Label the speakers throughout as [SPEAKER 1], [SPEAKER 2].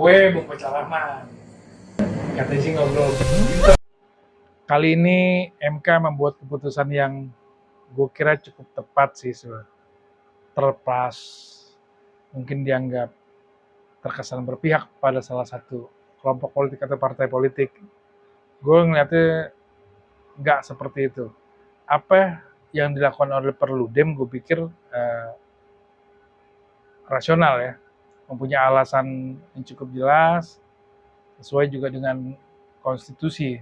[SPEAKER 1] gue mau pengalaman. Katanya sih ngobrol. Kali ini MK membuat keputusan yang gue kira cukup tepat sih sebenarnya. Terlepas mungkin dianggap terkesan berpihak pada salah satu kelompok politik atau partai politik. Gue ngeliatnya nggak seperti itu. Apa yang dilakukan oleh Perludem gue pikir rasional ya, mempunyai alasan yang cukup jelas, sesuai juga dengan konstitusi.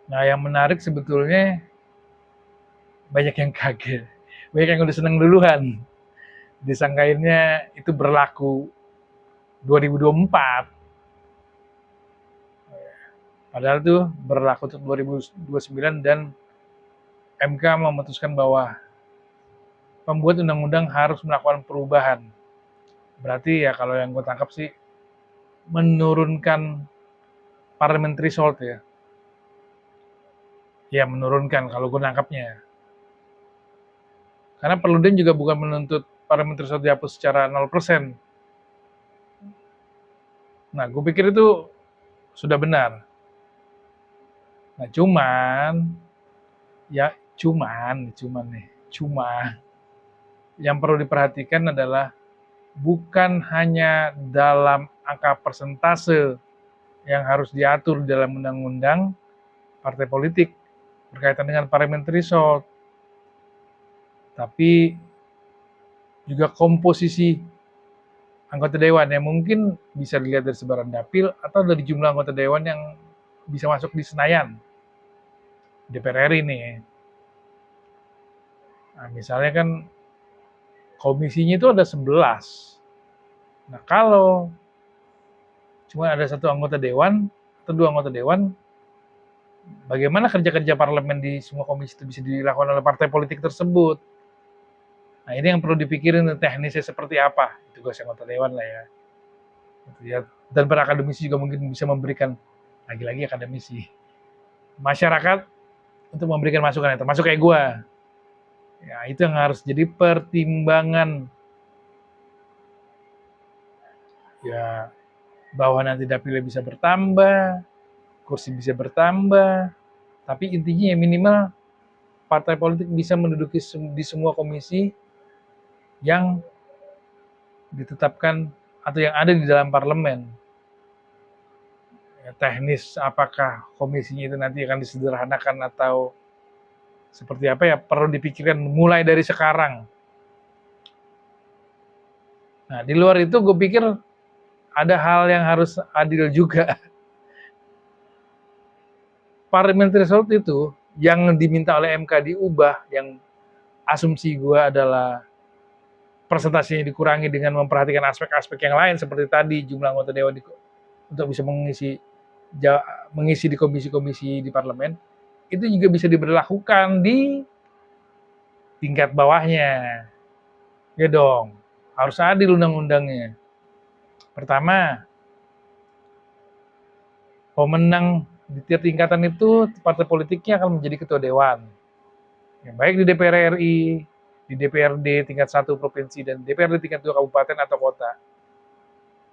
[SPEAKER 1] Nah yang menarik sebetulnya banyak yang kaget, banyak yang udah seneng duluan, disangkainnya itu berlaku 2024, padahal itu berlaku untuk 2029 dan MK memutuskan bahwa pembuat undang-undang harus melakukan perubahan. Berarti ya kalau yang gue tangkap sih menurunkan parliamentary threshold ya. Ya menurunkan kalau gue nangkapnya. Karena Perludem juga bukan menuntut parliamentary threshold dihapus secara 0%. Nah, gue pikir itu sudah benar. Nah, cuma yang perlu diperhatikan adalah bukan hanya dalam angka persentase yang harus diatur dalam undang-undang partai politik berkaitan dengan parliamentary threshold, tapi juga komposisi anggota dewan yang mungkin bisa dilihat dari sebaran dapil atau dari jumlah anggota dewan yang bisa masuk di Senayan, DPR RI nih. Nah, misalnya kan komisinya itu ada 11. Nah, kalau cuma ada satu anggota dewan atau dua anggota dewan, bagaimana kerja-kerja parlemen di semua komisi itu bisa dilakukan oleh partai politik tersebut? Nah, ini yang perlu dipikirin teknisnya seperti apa. Itu tugas anggota dewan lah ya. Dan para akademisi juga mungkin bisa memberikan, lagi-lagi akademisi, masyarakat untuk memberikan masukan, termasuk kayak gue. Ya, itu yang harus jadi pertimbangan. Ya, bahwa nanti dapilnya bisa bertambah, kursi bisa bertambah, tapi intinya ya minimal partai politik bisa menduduki di semua komisi yang ditetapkan atau yang ada di dalam parlemen. Ya, teknis apakah komisinya itu nanti akan disederhanakan atau seperti apa ya perlu dipikirkan mulai dari sekarang. Nah, di luar itu gue pikir ada hal yang harus adil juga. Parliamentary threshold itu yang diminta oleh MK diubah, yang asumsi gue adalah presentasinya dikurangi dengan memperhatikan aspek-aspek yang lain seperti tadi jumlah anggota dewan untuk bisa mengisi di komisi-komisi di parlemen, itu juga bisa diberlakukan di tingkat bawahnya. Ya dong, harus adil undang-undangnya. Pertama, pemenang di tiap tingkatan itu partai politiknya akan menjadi ketua dewan. Ya, baik di DPR RI, di DPRD tingkat 1 provinsi, dan DPRD tingkat 2 kabupaten atau kota.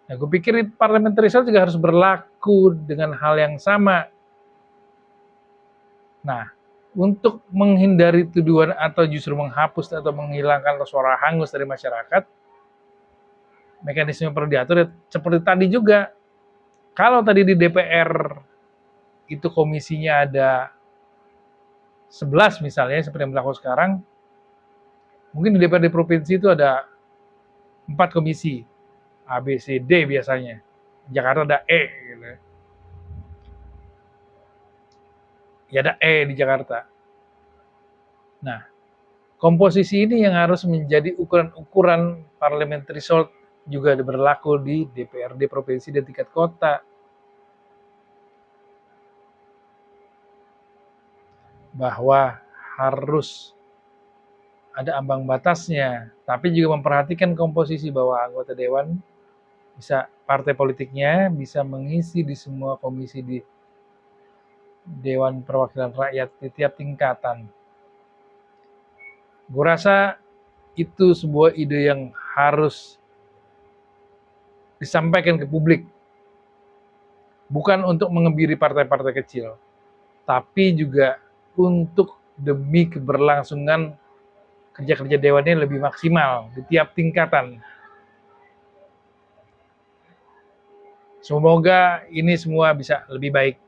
[SPEAKER 1] Nah, gue pikir parliamentary threshold juga harus berlaku dengan hal yang sama. Nah, untuk menghindari tuduhan atau justru menghapus atau menghilangkan suara hangus dari masyarakat, mekanisme perlu diatur ya, seperti tadi juga. Kalau tadi di DPR itu komisinya ada 11 misalnya, seperti yang berlaku sekarang, mungkin di DPRD provinsi itu ada 4 komisi, A, B, C, D biasanya. Jakarta ada E, gitu. Ya ada E di Jakarta. Nah, komposisi ini yang harus menjadi ukuran-ukuran parliamentary threshold juga berlaku di DPRD provinsi dan tingkat kota. Bahwa harus ada ambang batasnya, tapi juga memperhatikan komposisi bahwa anggota dewan bisa partai politiknya bisa mengisi di semua komisi di Dewan Perwakilan Rakyat di tiap tingkatan. Gue rasa itu sebuah ide yang harus disampaikan ke publik. Bukan untuk mengebiri partai-partai kecil, tapi juga untuk demi keberlangsungan kerja-kerja dewannya lebih maksimal di tiap tingkatan. Semoga ini semua bisa lebih baik.